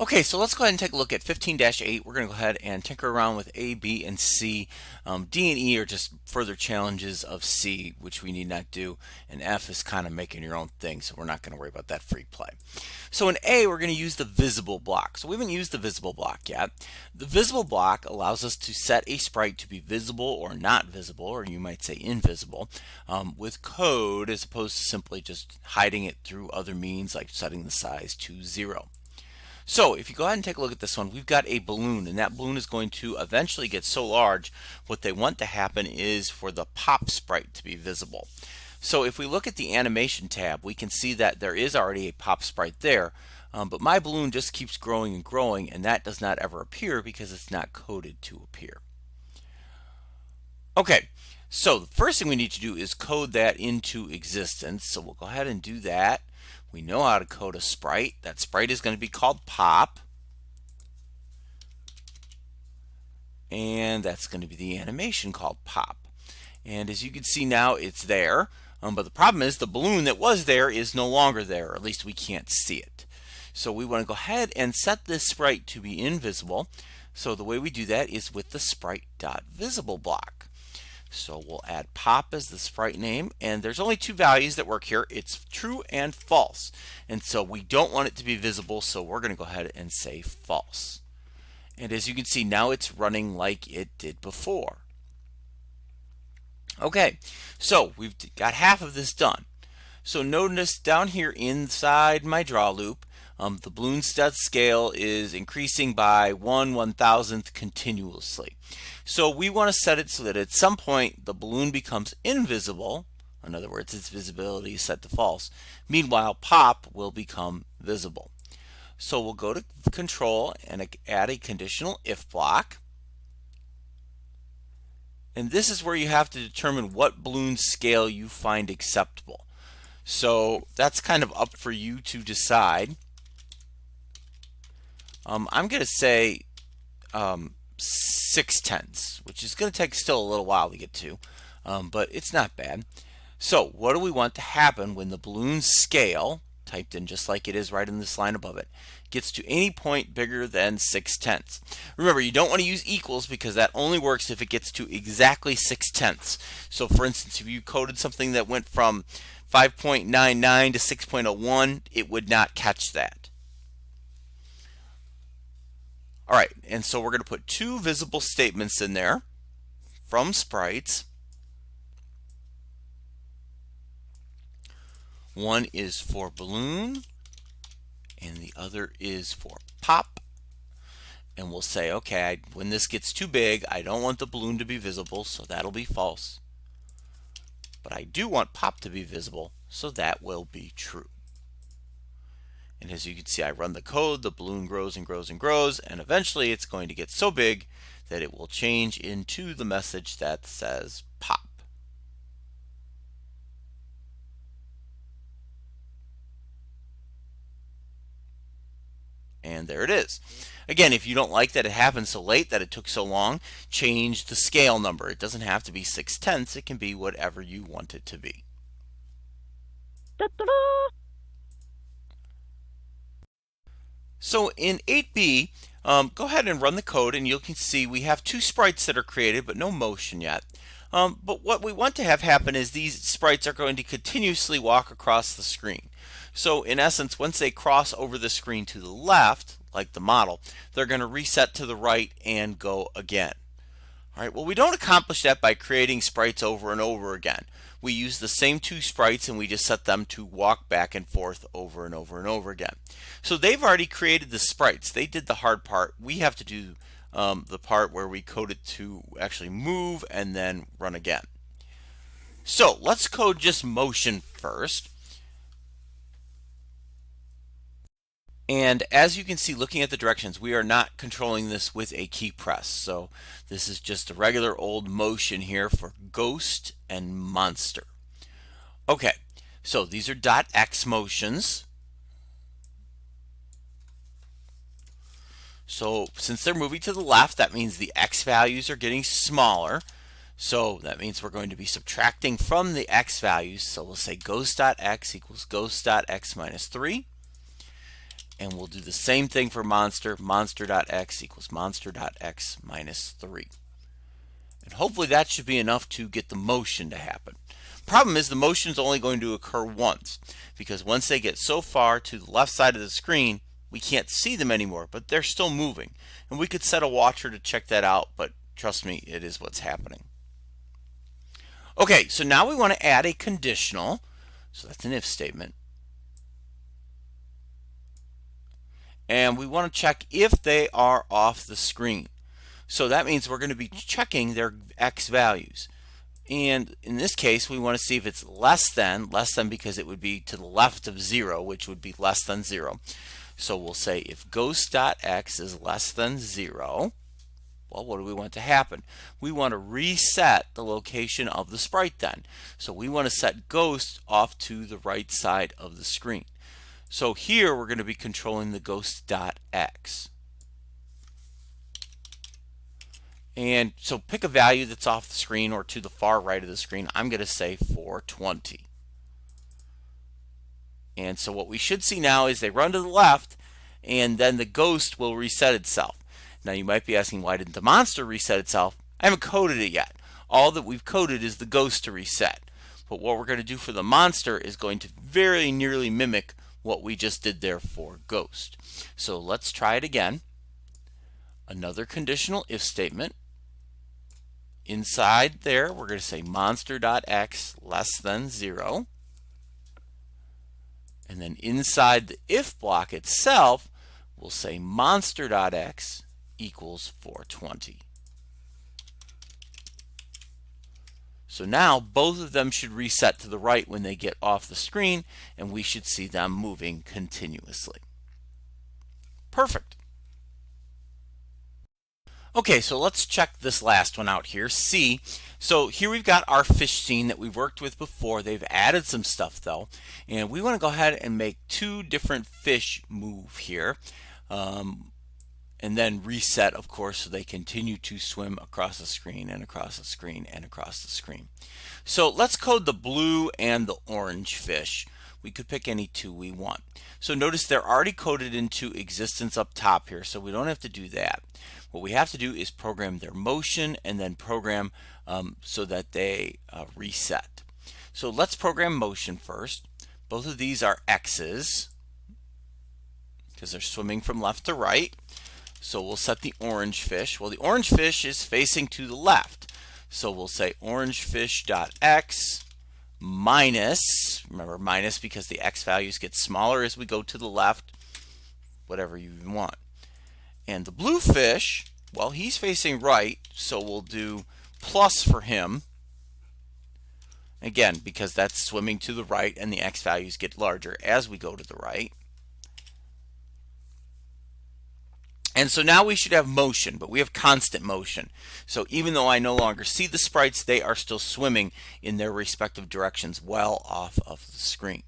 Okay, so let's go ahead and take a look at 15-8. We're going to go ahead and tinker around with A, B, and C. D and E are just further challenges of C, which we need not do. And F is kind of making your own thing, so we're not going to worry about that free play. So in A, we're going to use the visible block. So we haven't used the visible block yet. The visible block allows us to set a sprite to be visible or not visible, or you might say invisible, with code as opposed to simply just hiding it through other means like setting the size to 0. So if you go ahead and take a look at this one, we've got a balloon, and that balloon is going to eventually get so large, what they want to happen is for the pop sprite to be visible. So if we look at the animation tab, we can see that there is already a pop sprite there, but my balloon just keeps growing and growing, and that does not ever appear because it's not coded to appear. Okay, so the first thing we need to do is code that into existence. So we'll go ahead and do that. We know how to code a sprite. That sprite is going to be called pop. And that's going to be the animation called pop. And as you can see now, it's there. But the problem is the balloon that was there is no longer there, or at least we can't see it. So we want to go ahead and set this sprite to be invisible. So the way we do that is with the sprite.visible block. So we'll add pop as the sprite name, and there's only two values that work here. It's true and false. And so we don't want it to be visible, so we're going to go ahead and say false. And as you can see, now it's running like it did before. Okay, so we've got half of this done. So notice down here inside my draw loop, the balloon stud scale is increasing by 1/1000th continuously. So we want to set it so that at some point the balloon becomes invisible. In other words, its visibility is set to false. Meanwhile, pop will become visible. So we'll go to control and add a conditional if block. And this is where you have to determine what balloon scale you find acceptable. So that's kind of up for you to decide. I'm going to say 6/10, which is going to take still a little while to get to, but it's not bad. So what do we want to happen when the balloon scale, typed in just like it is right in this line above it, gets to any point bigger than 6/10? Remember, you don't want to use equals because that only works if it gets to exactly 6/10. So for instance, if you coded something that went from 5.99 to 6.01, it would not catch that. All right, and so we're going to put two visible statements in there from sprites. One is for balloon, and the other is for pop. And we'll say, okay, when this gets too big, I don't want the balloon to be visible, so that'll be false. But I do want pop to be visible, so that will be true. And as you can see, I run the code, the balloon grows and grows and grows, and eventually it's going to get so big that it will change into the message that says pop. And there it is. Again, if you don't like that it happened so late, that it took so long, change the scale number. It doesn't have to be 6/10, it can be whatever you want it to be. So in 8B, go ahead and run the code, and you can see we have two sprites that are created but no motion yet. But what we want to have happen is these sprites are going to continuously walk across the screen. So in essence, once they cross over the screen to the left, like the model, they're going to reset to the right and go again. All right, well, we don't accomplish that by creating sprites over and over again. We use the same two sprites and we just set them to walk back and forth over and over and over again. So they've already created the sprites. They did the hard part. We have to do the part where we code it to actually move and then run again. So let's code just motion first. And as you can see, looking at the directions, we are not controlling this with a key press. So this is just a regular old motion here for ghost and monster. Okay, so these are .x motions. So since they're moving to the left, that means the x values are getting smaller. So that means we're going to be subtracting from the x values. So we'll say ghost.x equals ghost.x minus 3. And we'll do the same thing for monster. Monster.x equals monster.x minus 3. And hopefully that should be enough to get the motion to happen. Problem is the motion is only going to occur once, because once they get so far to the left side of the screen, we can't see them anymore, but they're still moving. And we could set a watcher to check that out, but trust me, it is what's happening. Okay, so now we want to add a conditional. So that's an if statement. And we want to check if they are off the screen. So that means we're going to be checking their x values. And in this case, we want to see if it's less than because it would be to the left of 0, which would be less than 0. So we'll say if ghost.x is less than 0, well, what do we want to happen? We want to reset the location of the sprite then. So we want to set ghost off to the right side of the screen. So here we're going to be controlling the ghost.x. And so pick a value that's off the screen or to the far right of the screen. I'm going to say 420. And so what we should see now is they run to the left, and then the ghost will reset itself. Now you might be asking, why didn't the monster reset itself? I haven't coded it yet. All that we've coded is the ghost to reset. But what we're going to do for the monster is going to very nearly mimic what we just did there for ghost. So let's try it again. Another conditional if statement. Inside there, we're going to say monster.x less than 0. And then inside the if block itself, we'll say monster.x equals 420. So now both of them should reset to the right when they get off the screen, and we should see them moving continuously. Perfect. Okay, so let's check this last one out here, C. So here we've got our fish scene that we've worked with before. They've added some stuff though, and we want to go ahead and make 2 different fish move here, and then reset, of course, so they continue to swim across the screen and across the screen and across the screen. So let's code the blue and the orange fish. We could pick any 2 we want. So notice they're already coded into existence up top here, so we don't have to do that. What we have to do is program their motion and then program so that they reset. So let's program motion first. Both of these are X's because they're swimming from left to right. So we'll set the orange fish. Well, the orange fish is facing to the left. So we'll say orangefish.x minus, remember minus because the x values get smaller as we go to the left, whatever you want. And the blue fish, well, he's facing right, so we'll do plus for him. Again, because that's swimming to the right and the x values get larger as we go to the right. And so now we should have motion, but we have constant motion. So even though I no longer see the sprites, they are still swimming in their respective directions well off of the screen.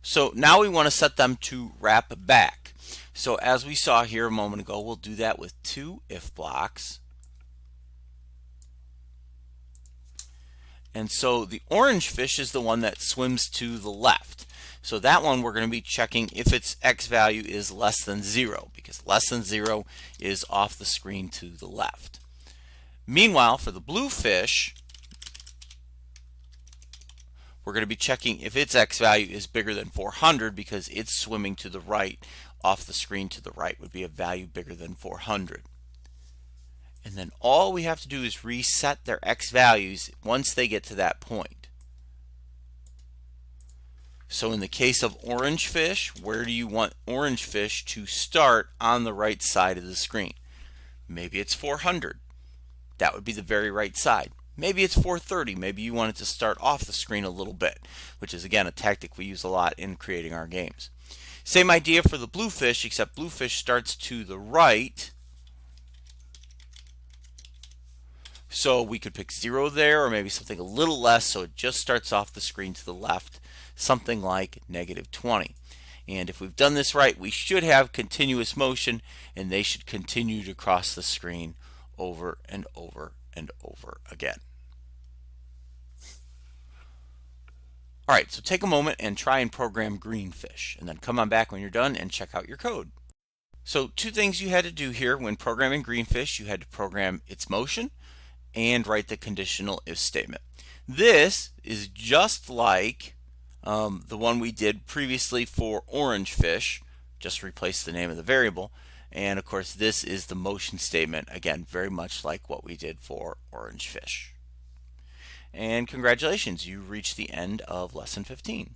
So now we want to set them to wrap back. So as we saw here a moment ago, we'll do that with 2 if blocks. And so the orange fish is the one that swims to the left. So that one we're going to be checking if its x value is less than 0, because less than 0 is off the screen to the left. Meanwhile, for the blue fish, we're going to be checking if its x value is bigger than 400, because it's swimming to the right. Off the screen to the right would be a value bigger than 400. And then all we have to do is reset their x values once they get to that point. So in the case of orange fish, where do you want orange fish to start on the right side of the screen? Maybe it's 400. That would be the very right side. Maybe it's 430. Maybe you want it to start off the screen a little bit, which is again a tactic we use a lot in creating our games. Same idea for the blue fish, except blue fish starts to the right. So we could pick 0 there, or maybe something a little less, so it just starts off the screen to the left, something like -20. And if we've done this right, we should have continuous motion, and they should continue to cross the screen over and over and over again. All right, so take a moment and try and program Greenfish, and then come on back when you're done and check out your code. So two things you had to do here when programming Greenfish: you had to program its motion and write the conditional if statement. This is just like the one we did previously for Orangefish, just replace the name of the variable. And of course, this is the motion statement, again, very much like what we did for Orangefish. And congratulations, you reached the end of lesson 15.